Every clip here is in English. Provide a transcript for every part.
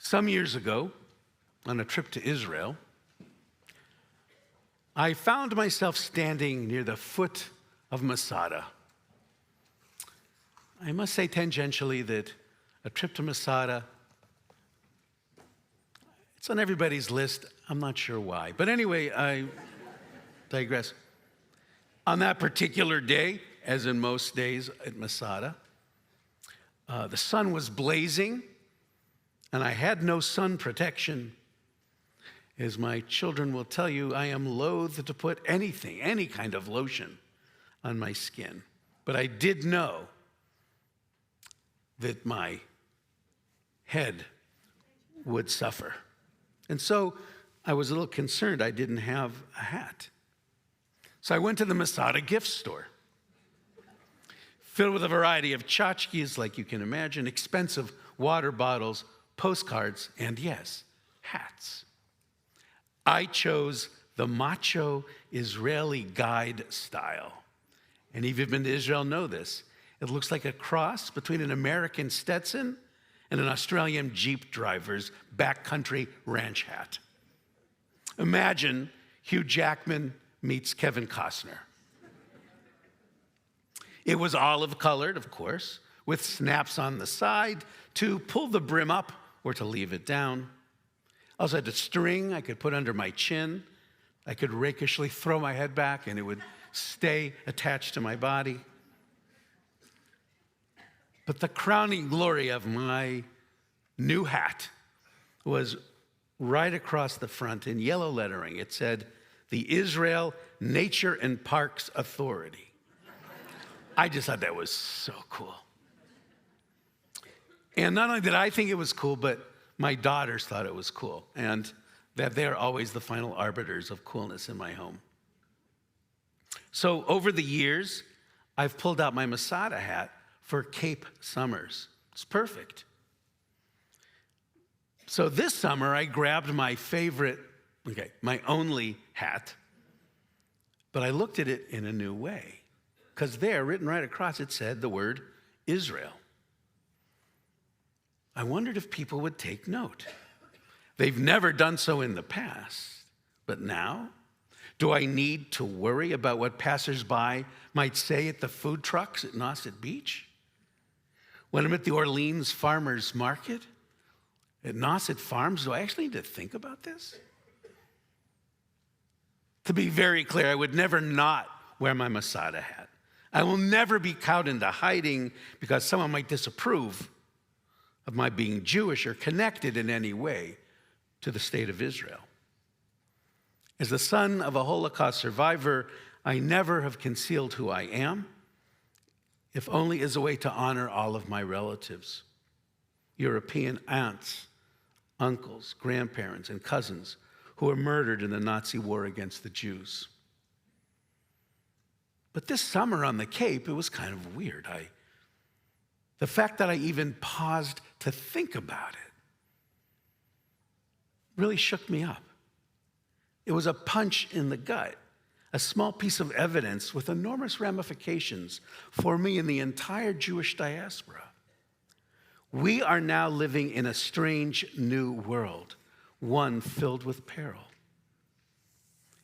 Some years ago, on a trip to Israel, I found myself standing near the foot of Masada. I must say tangentially that a trip to Masada, it's on everybody's list. I'm not sure why. But anyway, I digress. On that particular day, as in most days at Masada, the sun was blazing, and I had no sun protection. As my children will tell you, I am loath to put anything, any kind of lotion on my skin. But I did know that my head would suffer. And so I was a little concerned I didn't have a hat. So I went to the Masada gift store, filled with a variety of tchotchkes, like you can imagine, expensive water bottles, postcards, and yes, hats. I chose the macho Israeli guide style. And if you've been to Israel, know this. It looks like a cross between an American Stetson and an Australian Jeep driver's backcountry ranch hat. Imagine Hugh Jackman meets Kevin Costner. It was olive-colored, of course, with snaps on the side to pull the brim up or to leave it down. I also had a string I could put under my chin. I could rakishly throw my head back and it would stay attached to my body. But the crowning glory of my new hat was right across the front in yellow lettering. It said, "The Israel Nature and Parks Authority." I just thought that was so cool. And not only did I think it was cool, but my daughters thought it was cool, and that they're always the final arbiters of coolness in my home. So over the years, I've pulled out my Masada hat for Cape summers. It's perfect. So this summer, I grabbed my favorite, my only hat, but I looked at it in a new way, because there, written right across, it said the word Israel. I wondered if people would take note. They've never done so in the past, but now, do I need to worry about what passersby might say at the food trucks at Nauset Beach? When I'm at the Orleans Farmers Market, at Nauset Farms, do I actually need to think about this? To be very clear, I would never not wear my Masada hat. I will never be cowed into hiding because someone might disapprove of my being Jewish or connected in any way to the state of Israel. As the son of a Holocaust survivor, I never have concealed who I am, if only as a way to honor all of my relatives, European aunts, uncles, grandparents, and cousins who were murdered in the Nazi war against the Jews. But this summer on the Cape, it was kind of weird. The fact that I even paused to think about it really shook me up. It was a punch in the gut, a small piece of evidence with enormous ramifications for me and the entire Jewish diaspora. We are now living in a strange new world, one filled with peril.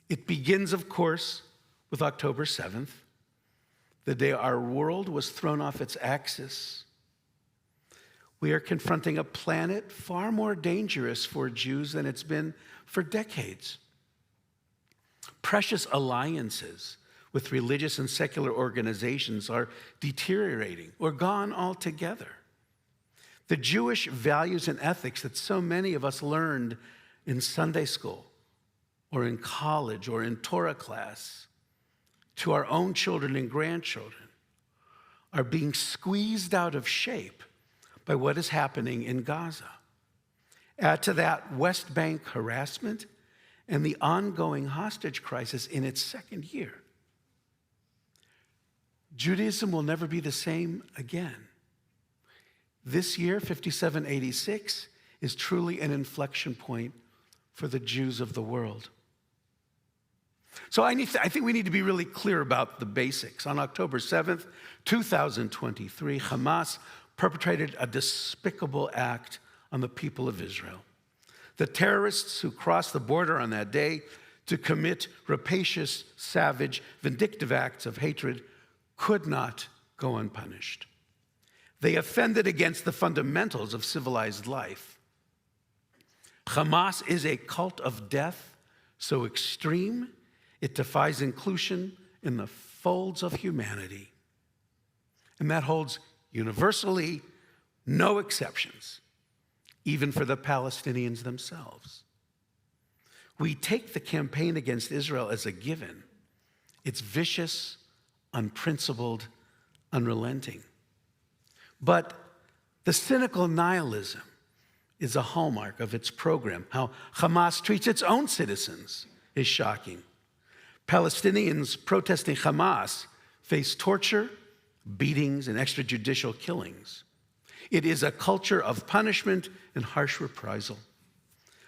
It begins, of course, with October 7th, the day our world was thrown off its axis. We are confronting a planet far more dangerous for Jews than it's been for decades. Precious alliances with religious and secular organizations are deteriorating or gone altogether. The Jewish values and ethics that so many of us learned in Sunday school or in college or in Torah class to our own children and grandchildren are being squeezed out of shape by what is happening in Gaza. Add to that West Bank harassment and the ongoing hostage crisis in its second year. Judaism will never be the same again. This year, 5786, is truly an inflection point for the Jews of the world. So I think we need to be really clear about the basics. On October 7th, 2023, Hamas perpetrated a despicable act on the people of Israel. The terrorists who crossed the border on that day to commit rapacious, savage, vindictive acts of hatred could not go unpunished. They offended against the fundamentals of civilized life. Hamas is a cult of death so extreme it defies inclusion in the folds of humanity. And that holds universally, no exceptions, even for the Palestinians themselves. We take the campaign against Israel as a given. It's vicious, unprincipled, unrelenting. But the cynical nihilism is a hallmark of its program. How Hamas treats its own citizens is shocking. Palestinians protesting Hamas face torture, beatings, and extrajudicial killings. It is a culture of punishment and harsh reprisal.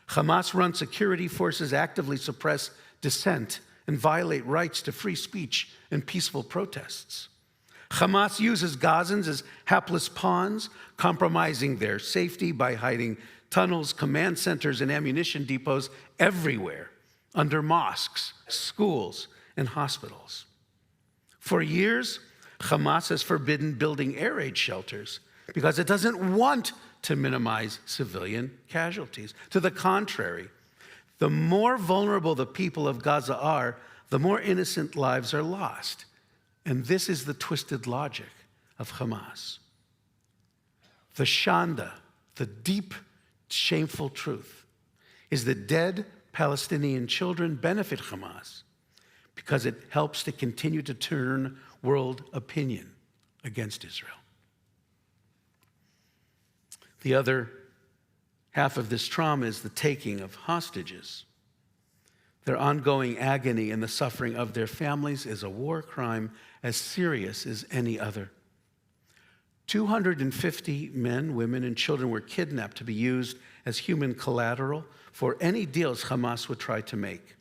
Hamas-run security forces actively suppress dissent and violate rights to free speech and peaceful protests. Hamas uses Gazans as hapless pawns, compromising their safety by hiding tunnels, command centers, and ammunition depots everywhere, under mosques, schools, and hospitals. For years, Hamas has forbidden building air raid shelters because it doesn't want to minimize civilian casualties. To the contrary, the more vulnerable the people of Gaza are, the more innocent lives are lost. And this is the twisted logic of Hamas. The shanda, the deep, shameful truth, is that dead Palestinian children benefit Hamas because it helps to continue to turn world opinion against Israel. The other half of this trauma is the taking of hostages. Their ongoing agony and the suffering of their families is a war crime as serious as any other. 250 men, women, and children were kidnapped to be used as human collateral for any deals Hamas would try to make.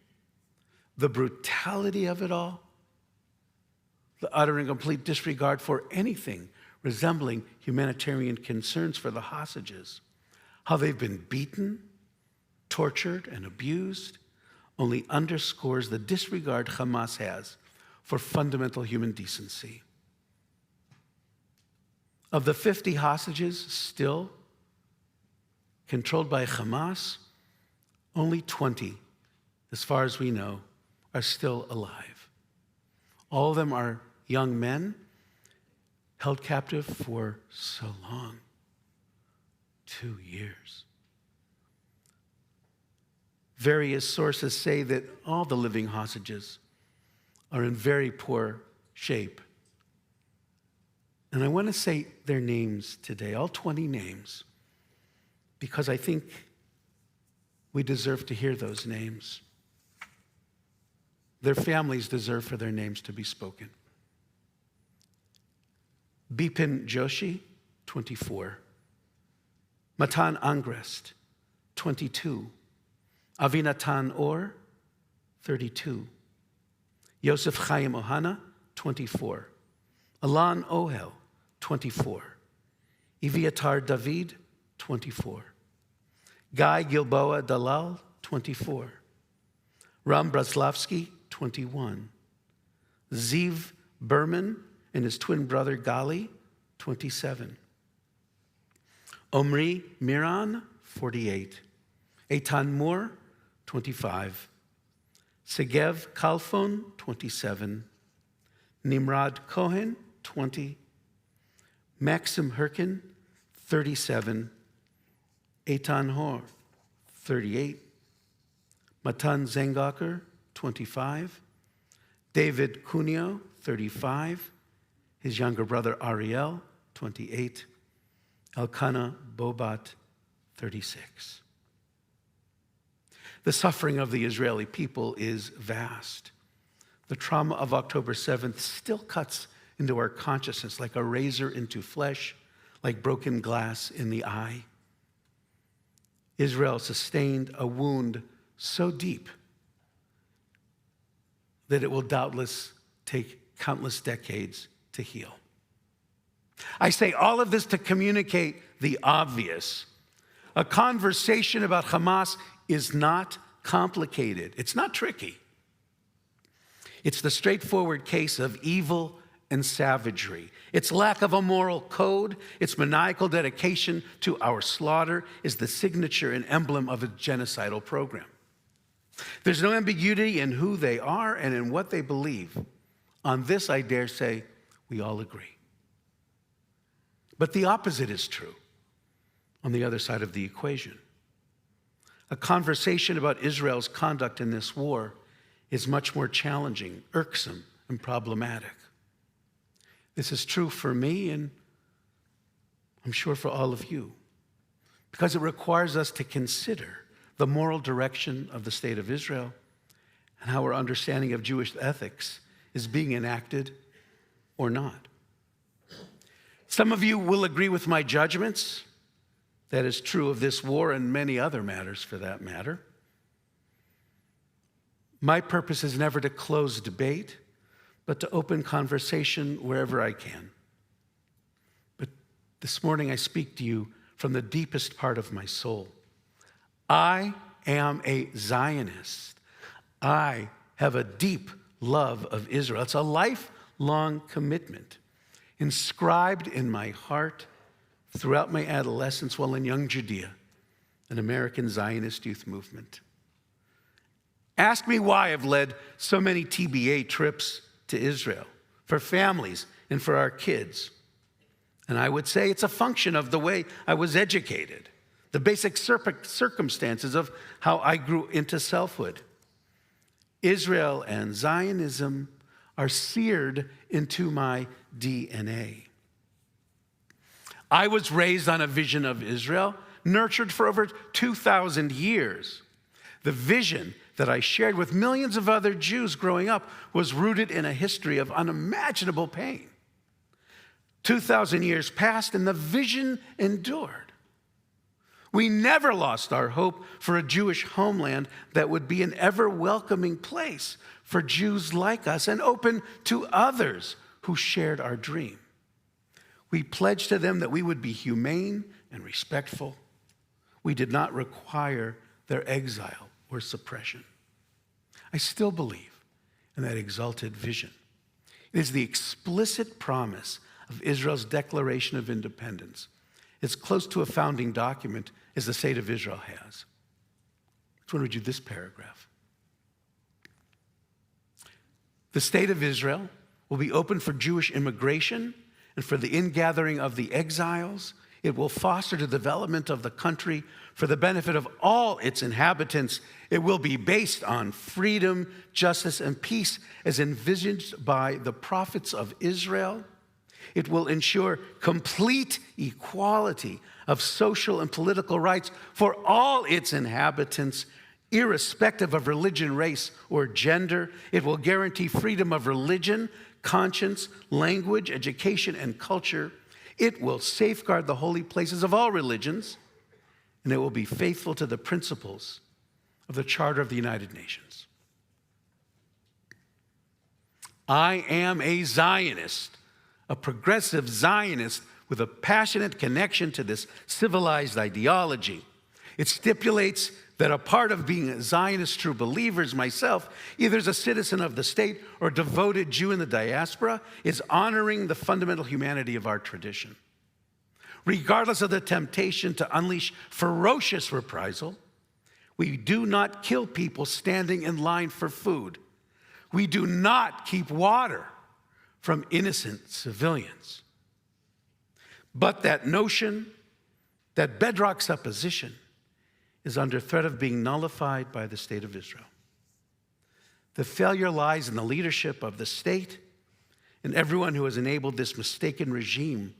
The brutality of it all, the utter and complete disregard for anything resembling humanitarian concerns for the hostages, how they've been beaten, tortured, and abused, only underscores the disregard Hamas has for fundamental human decency. Of the 50 hostages still controlled by Hamas, only 20, as far as we know, are still alive. All of them are young men held captive for so long, 2 years. Various sources say that all the living hostages are in very poor shape. And I want to say their names today, all 20 names, because I think we deserve to hear those names. Their families deserve for their names to be spoken. Bipin Joshi, 24. Matan Angrest, 22. Avinatan Or, 32. Yosef Chaim Ohana, 24. Alan Ohel, 24. Eviatar David, 24. Guy Gilboa Dalal, 24. Ram Braslavsky, 21. Ziv Berman and his twin brother Gali, 27. Omri Miran, 48. Eitan Moore, 25. Segev Kalfon, 27. Nimrod Cohen, 20. Maxim Herkin, 37. Eitan Hor, 38. Matan Zengacher, 25. David Cuneo, 35. His younger brother Ariel, 28. Elkanah Bobat, 36. The suffering of the Israeli people is vast. The trauma of October 7th still cuts into our consciousness like a razor into flesh, like broken glass in the eye. Israel sustained a wound so deep that it will doubtless take countless decades to heal. I say all of this to communicate the obvious. a conversation about Hamas is not complicated. It's not tricky. It's the straightforward case of evil and savagery. Its lack of a moral code, its maniacal dedication to our slaughter is the signature and emblem of a genocidal program. There's no ambiguity in who they are and in what they believe. On this, I dare say, we all agree. But the opposite is true on the other side of the equation. A conversation about Israel's conduct in this war is much more challenging, irksome, and problematic. This is true for me, and I'm sure for all of you, because it requires us to consider the moral direction of the state of Israel and how our understanding of Jewish ethics is being enacted or not. Some of you will agree with my judgments. That is true of this war and many other matters for that matter. My purpose is never to close debate, but to open conversation wherever I can. But this morning I speak to you from the deepest part of my soul. I am a Zionist. I have a deep love of Israel. It's a lifelong commitment inscribed in my heart throughout my adolescence while in young Judea, an American Zionist youth movement. Ask me why I've led so many TBA trips to Israel for families and for our kids. And I would say it's a function of the way I was educated, the basic circumstances of how I grew into selfhood. Israel and Zionism are seared into my DNA. I was raised on a vision of Israel, nurtured for over 2,000 years. The vision that I shared with millions of other Jews growing up was rooted in a history of unimaginable pain. 2,000 years passed and the vision endured. We never lost our hope for a Jewish homeland that would be an ever-welcoming place for Jews like us and open to others who shared our dream. We pledged to them that we would be humane and respectful. We did not require their exile or suppression. I still believe in that exalted vision. It is the explicit promise of Israel's Declaration of Independence. It's close to a founding document as the state of Israel has. I just want to read you this paragraph. The state of Israel will be open for Jewish immigration and for the ingathering of the exiles. It will foster the development of the country for the benefit of all its inhabitants. It will be based on freedom, justice, and peace as envisioned by the prophets of Israel. It will ensure complete equality of social and political rights for all its inhabitants, irrespective of religion, race, or gender. It will guarantee freedom of religion, conscience, language, education, and culture. It will safeguard the holy places of all religions, and it will be faithful to the principles of the Charter of the United Nations. I am a Zionist, a progressive Zionist with a passionate connection to this civilized ideology. It stipulates that a part of being a Zionist true believers, myself, either as a citizen of the state or a devoted Jew in the diaspora, is honoring the fundamental humanity of our tradition. Regardless of the temptation to unleash ferocious reprisal, we do not kill people standing in line for food. We do not keep water from innocent civilians. But that notion, that bedrock supposition, is under threat of being nullified by the state of Israel. The failure lies in the leadership of the state and everyone who has enabled this mistaken regime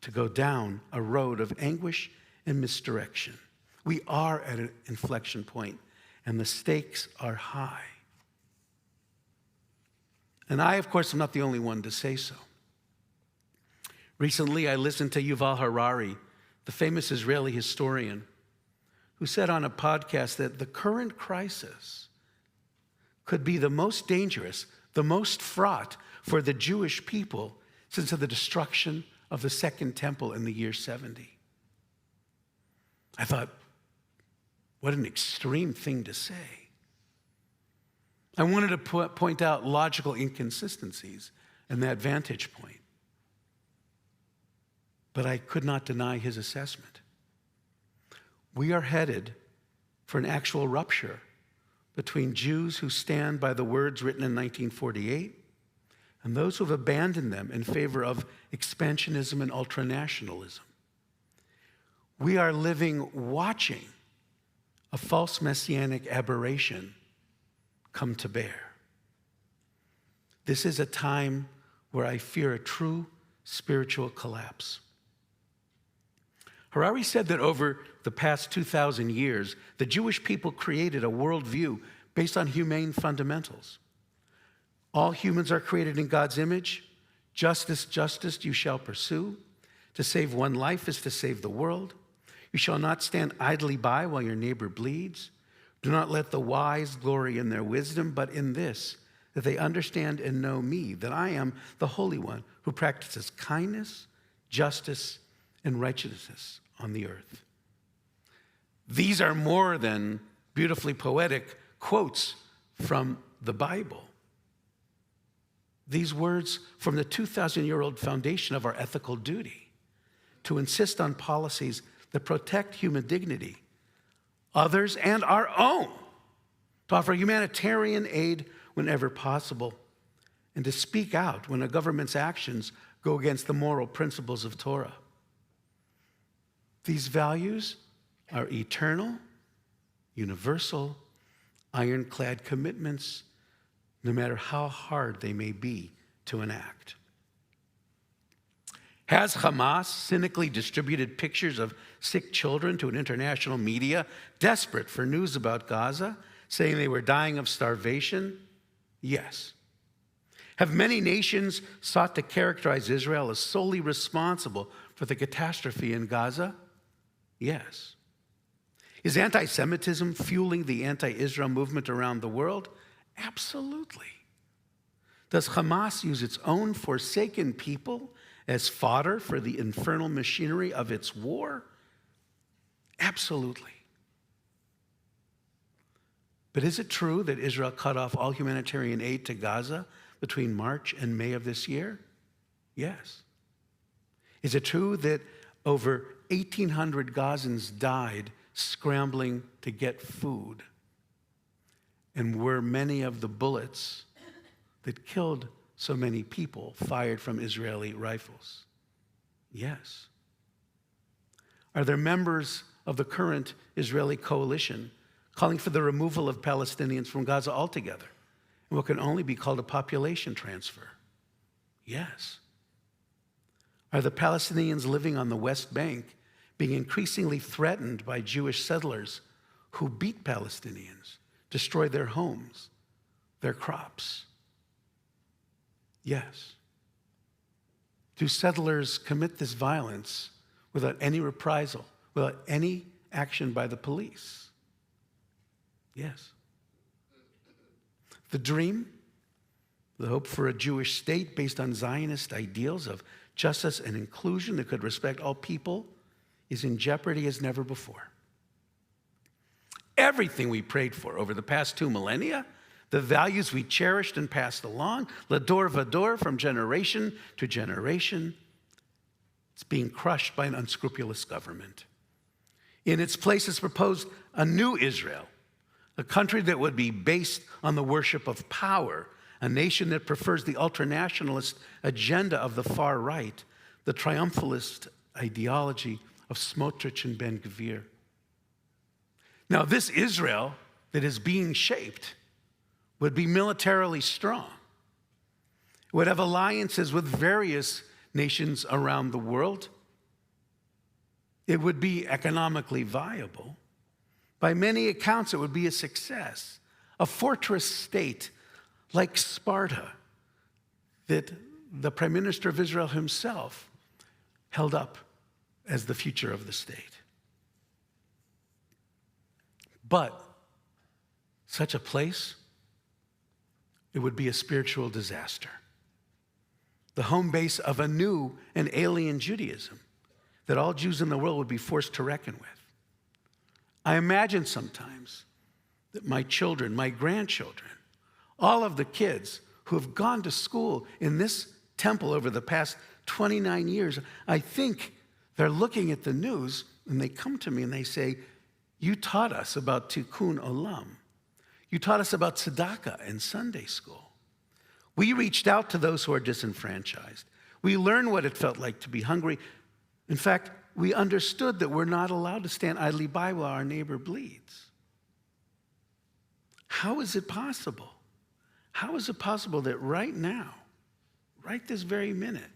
to go down a road of anguish and misdirection. We are at an inflection point, and the stakes are high. And I, of course, am not the only one to say so. Recently, I listened to Yuval Harari, the famous Israeli historian, who said on a podcast that the current crisis could be the most dangerous, the most fraught for the Jewish people since the destruction of the Second Temple in the year 70. I thought, what an extreme thing to say. I wanted to point out logical inconsistencies in that vantage point. But I could not deny his assessment. We are headed for an actual rupture between Jews who stand by the words written in 1948 and those who have abandoned them in favor of expansionism and ultranationalism. We are watching a false messianic aberration come to bear. This is a time where I fear a true spiritual collapse. Harari said that over the past 2,000 years, the Jewish people created a worldview based on humane fundamentals. All humans are created in God's image. Justice, justice you shall pursue. To save one life is to save the world. You shall not stand idly by while your neighbor bleeds. Do not let the wise glory in their wisdom, but in this, that they understand and know me, that I am the Holy One who practices kindness, justice, and righteousness on the earth. These are more than beautifully poetic quotes from the Bible. These words from the 2,000-year-old foundation of our ethical duty to insist on policies that protect human dignity, others, and our own, to offer humanitarian aid whenever possible, and to speak out when a government's actions go against the moral principles of Torah. These values are eternal, universal, ironclad commitments, no matter how hard they may be to enact. Has Hamas cynically distributed pictures of sick children to an international media desperate for news about Gaza, saying they were dying of starvation? Yes. Have many nations sought to characterize Israel as solely responsible for the catastrophe in Gaza? Yes. Is anti-Semitism fueling the anti-Israel movement around the world? Absolutely. Does Hamas use its own forsaken people as fodder for the infernal machinery of its war? Absolutely. But is it true that Israel cut off all humanitarian aid to Gaza between March and May of this year? Yes. Is it true that over 1,800 Gazans died scrambling to get food? And were many of the bullets that killed so many people fired from Israeli rifles? Yes. Are there members of the current Israeli coalition calling for the removal of Palestinians from Gaza altogether in what can only be called a population transfer? Yes. Are the Palestinians living on the West Bank being increasingly threatened by Jewish settlers who beat Palestinians, destroy their homes, their crops? Yes. Do settlers commit this violence without any reprisal, without any action by the police? Yes. The dream, the hope for a Jewish state based on Zionist ideals of justice and inclusion that could respect all people, is in jeopardy as never before. Everything we prayed for over the past 2 millennia, the values we cherished and passed along, l'dor v'dor, from generation to generation, it's being crushed by an unscrupulous government. In its place is proposed a new Israel, a country that would be based on the worship of power, a nation that prefers the ultranationalist agenda of the far right, the triumphalist ideology of Smotrich and Ben-Gvir. Now, this Israel that is being shaped would be militarily strong, would have alliances with various nations around the world. It would be economically viable. By many accounts, it would be a success, a fortress state like Sparta that the Prime Minister of Israel himself held up as the future of the state. But such a place, it would be a spiritual disaster, the home base of a new and alien Judaism that all Jews in the world would be forced to reckon with. I imagine sometimes that my children, my grandchildren, all of the kids who have gone to school in this temple over the past 29 years, I think they're looking at the news and they come to me and they say, you taught us about Tikkun Olam. You taught us about tzedakah in Sunday school. We reached out to those who are disenfranchised. We learned what it felt like to be hungry. In fact, we understood that we're not allowed to stand idly by while our neighbor bleeds. How is it possible? How is it possible that right now, right this very minute,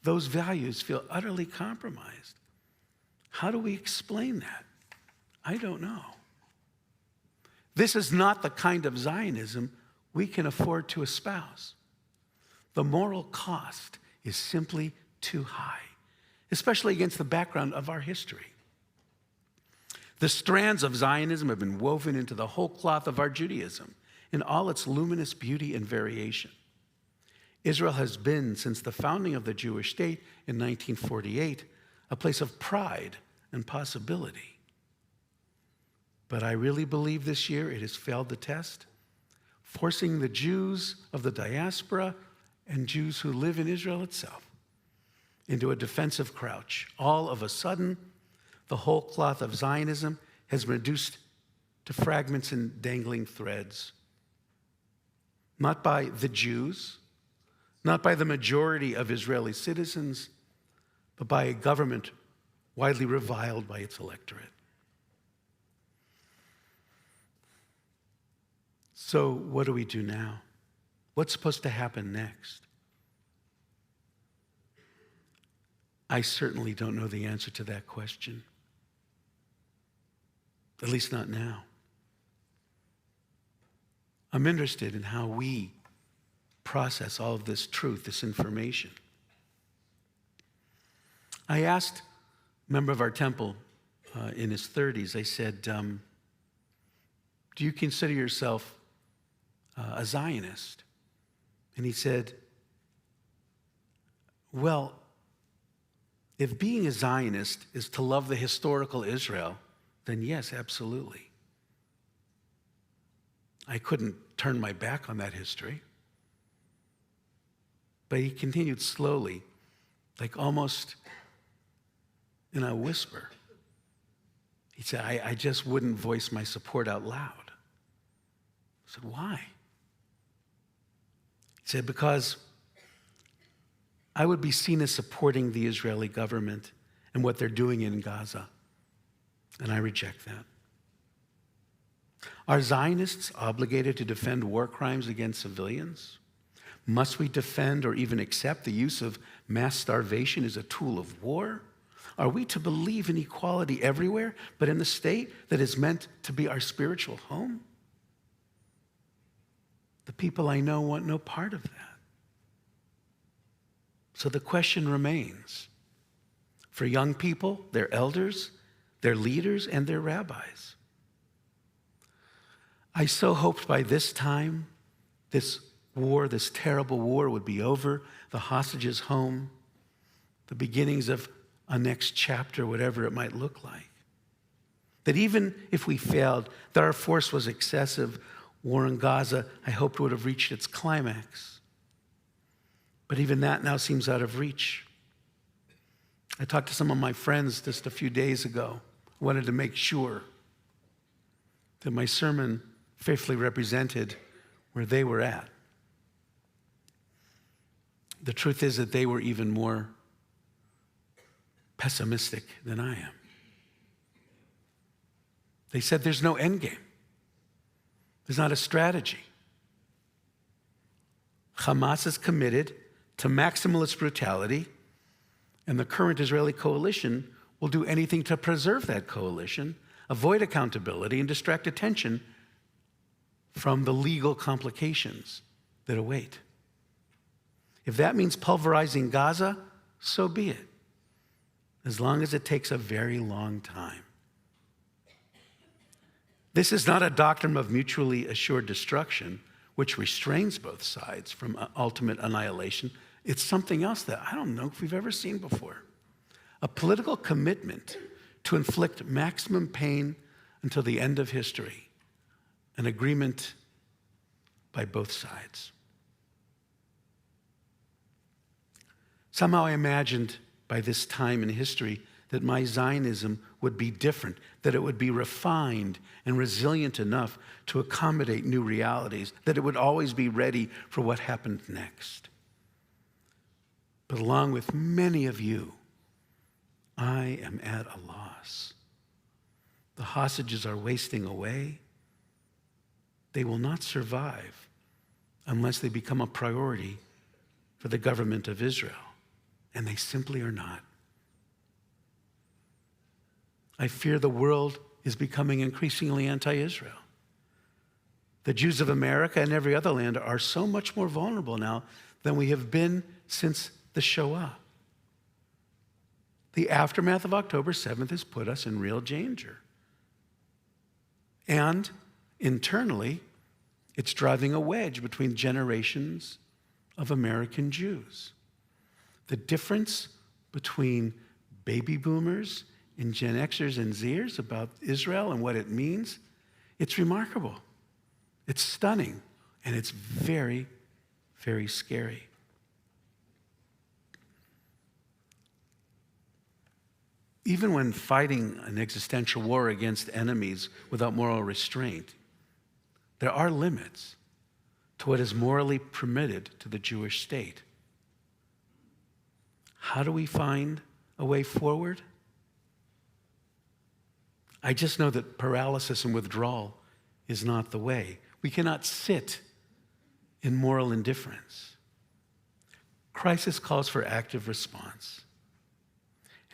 those values feel utterly compromised? How do we explain that? I don't know. This is not the kind of Zionism we can afford to espouse. The moral cost is simply too high, especially against the background of our history. The strands of Zionism have been woven into the whole cloth of our Judaism in all its luminous beauty and variation. Israel has been, since the founding of the Jewish state in 1948, a place of pride and possibility. But I really believe this year it has failed the test, forcing the Jews of the diaspora and Jews who live in Israel itself into a defensive crouch. All of a sudden, the whole cloth of Zionism has been reduced to fragments and dangling threads. Not by the Jews, not by the majority of Israeli citizens, but by a government widely reviled by its electorate. So what do we do now? What's supposed to happen next? I certainly don't know the answer to that question. At least not now. I'm interested in how we process all of this truth, this information. I asked a member of our temple in his 30s, I said, do you consider yourself a Zionist? And he said, well, if being a Zionist is to love the historical Israel, then yes, absolutely. I couldn't turn my back on that history. But he continued slowly, like almost in a whisper. He said, I just wouldn't voice my support out loud. I said, why? He said, because I would be seen as supporting the Israeli government and what they're doing in Gaza. And I reject that. Are Zionists obligated to defend war crimes against civilians? Must we defend or even accept the use of mass starvation as a tool of war? Are we to believe in equality everywhere, but in the state that is meant to be our spiritual home? The people I know want no part of that. So the question remains for young people, their elders, their leaders, and their rabbis. I so hoped by this time, this war, this terrible war would be over, the hostages home, the beginnings of a next chapter, whatever it might look like. That even if we failed, that our force was excessive, war in Gaza, I hoped would have reached its climax. But even that now seems out of reach. I talked to some of my friends just a few days ago. I wanted to make sure that my sermon faithfully represented where they were at. The truth is that they were even more pessimistic than I am. They said there's no end game. There's not a strategy. Hamas is committed to maximalist brutality, and the current Israeli coalition will do anything to preserve that coalition, avoid accountability, and distract attention from the legal complications that await. If that means pulverizing Gaza, so be it, as long as it takes a very long time. This is not a doctrine of mutually assured destruction, which restrains both sides from ultimate annihilation. It's something else that I don't know if we've ever seen before. A political commitment to inflict maximum pain until the end of history, an agreement by both sides. Somehow I imagined by this time in history that my Zionism would be different, that it would be refined and resilient enough to accommodate new realities, that it would always be ready for what happened next. But along with many of you, I am at a loss. The hostages are wasting away. They will not survive unless they become a priority for the government of Israel, and they simply are not. I fear the world is becoming increasingly anti-Israel. The Jews of America and every other land are so much more vulnerable now than we have been since the Shoah. The aftermath of October 7th has put us in real danger. And internally, it's driving a wedge between generations of American Jews. The difference between baby boomers and Gen Xers and Zers about Israel and what it means, it's remarkable. It's stunning, and it's very, very scary. Even when fighting an existential war against enemies without moral restraint, there are limits to what is morally permitted to the Jewish state. How do we find a way forward? I just know that paralysis and withdrawal is not the way. We cannot sit in moral indifference. Crisis calls for active response.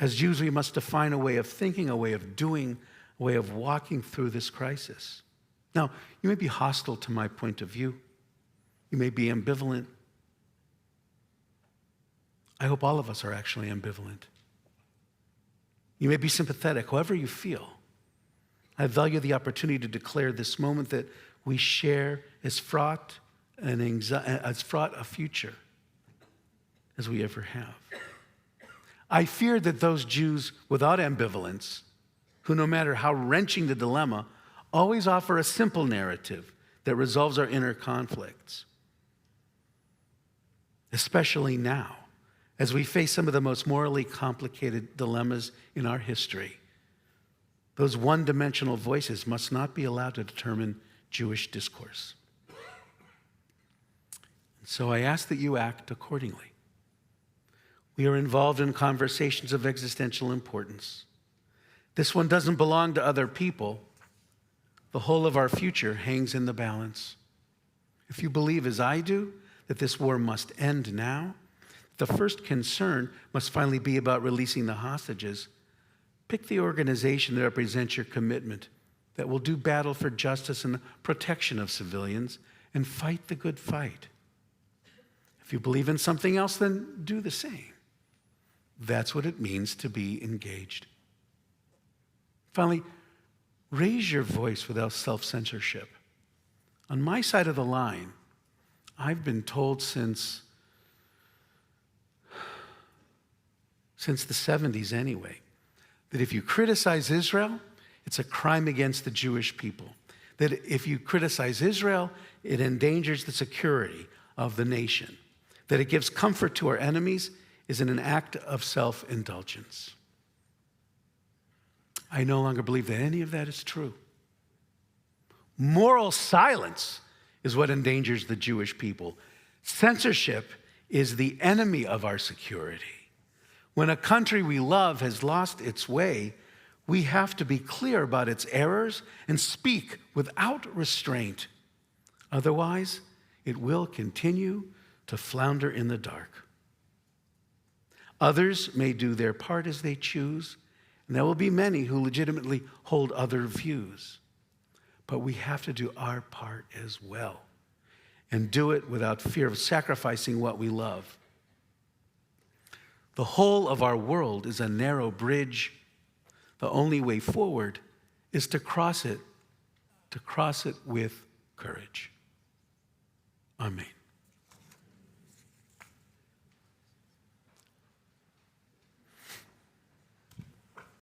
As Jews, we must define a way of thinking, a way of doing, a way of walking through this crisis. Now, you may be hostile to my point of view. You may be ambivalent. I hope all of us are actually ambivalent. You may be sympathetic, however you feel. I value the opportunity to declare this moment that we share as fraught a future as we ever have. I fear that those Jews without ambivalence, who no matter how wrenching the dilemma, always offer a simple narrative that resolves our inner conflicts. Especially now, as we face some of the most morally complicated dilemmas in our history, those one-dimensional voices must not be allowed to determine Jewish discourse. So I ask that you act accordingly. We are involved in conversations of existential importance. This one doesn't belong to other people. The whole of our future hangs in the balance. If you believe, as I do, that this war must end now, the first concern must finally be about releasing the hostages. Pick the organization that represents your commitment, that will do battle for justice and the protection of civilians, and fight the good fight. If you believe in something else, then do the same. That's what it means to be engaged. Finally, raise your voice without self-censorship. On my side of the line, I've been told since the 70s anyway, that if you criticize Israel, it's a crime against the Jewish people. That if you criticize Israel, it endangers the security of the nation. That it gives comfort to our enemies is an act of self-indulgence. I no longer believe that any of that is true. Moral silence is what endangers the Jewish people. Censorship is the enemy of our security. When a country we love has lost its way, we have to be clear about its errors and speak without restraint. Otherwise, it will continue to flounder in the dark. Others may do their part as they choose, and there will be many who legitimately hold other views. But we have to do our part as well, and do it without fear of sacrificing what we love. The whole of our world is a narrow bridge. The only way forward is to cross it with courage. Amen.